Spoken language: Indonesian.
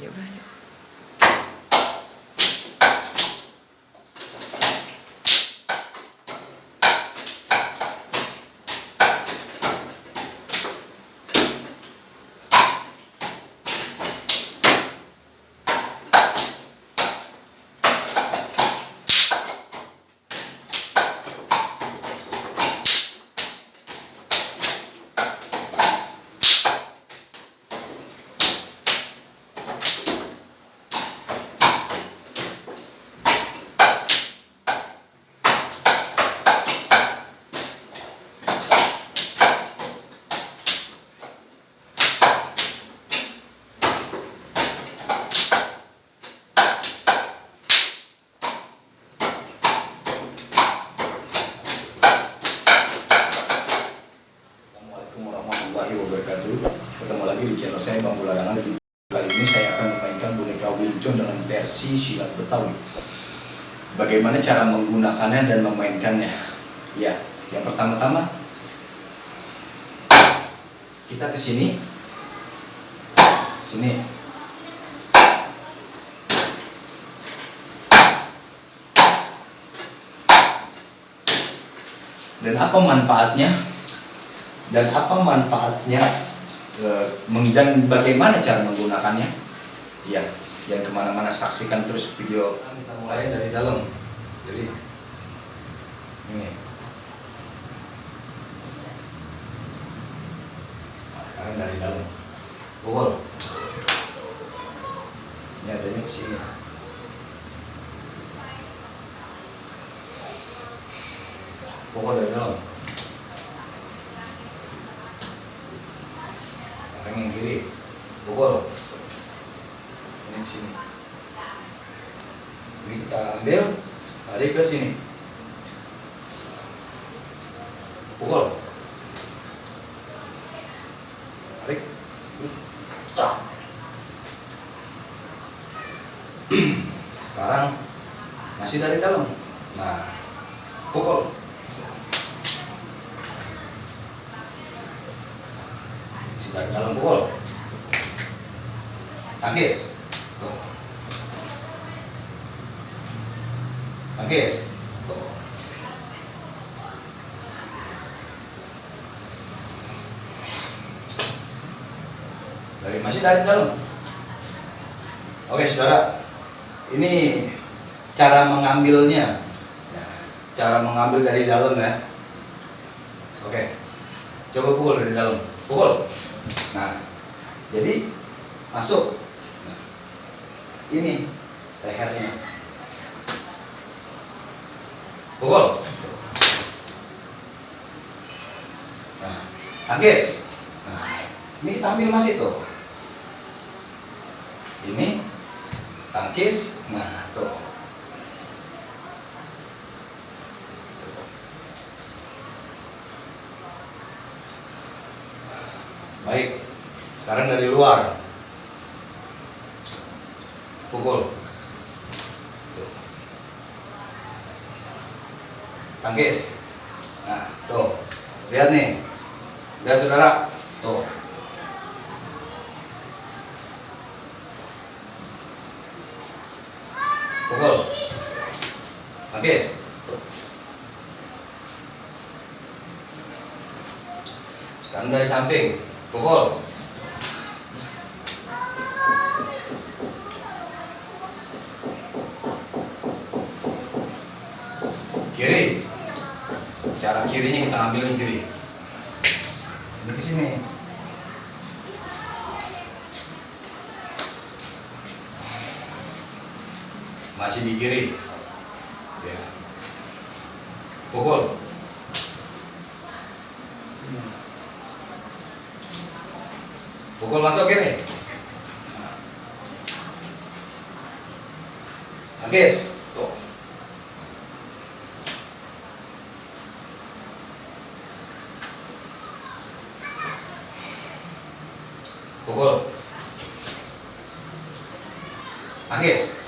Ya udah yuk. Warahmatullahi wabarakatuh. Ketemu lagi di channel saya, Bang Larangan. Kali ini saya akan memainkan boneka Wing Chun dengan versi silat Betawi. Bagaimana cara menggunakannya dan memainkannya? Ya, yang pertama-tama kita ke sini. Dan apa manfaatnya? Dan bagaimana cara menggunakannya? Ya, jangan kemana-mana, saksikan terus video saya dari dalam. Jadi ini, sekarang dari dalam, pukul. Ini adanya ke sini. Pukul dari dalam. Yang kiri, pukul. Ini ke sini. Ini kita ambil, tarik ke sini. Pukul. Tarik. Cak. Sekarang masih dari dalam. Nah, pukul. Dari dalam, pukul. Tangkis. Tuh. Tangkis. Tuh. Masih dari dalam. Oke, saudara. Ini cara mengambilnya. Ya, cara mengambil dari dalam ya. Oke. Coba pukul dari dalam. Pukul. Nah, jadi masuk. Nah, ini lehernya. Pukul. Nah, tangkis. Nah, ini kita ambil masih tuh. Ini tangkis. Nah, tuh. Baik, sekarang dari luar, pukul, tuh. Tangkis. Nah, tuh, lihat nih, lihat saudara, tuh. Pukul, tangkis. Sekarang dari samping. Pukul. Kiri. Cara kirinya kita ambil nih, kiri. Ini ke sini. Masih di kiri. Ya. Pukul. Pukul, masuk kiri. Tangkis. Tuh. Pukul. Tangkis.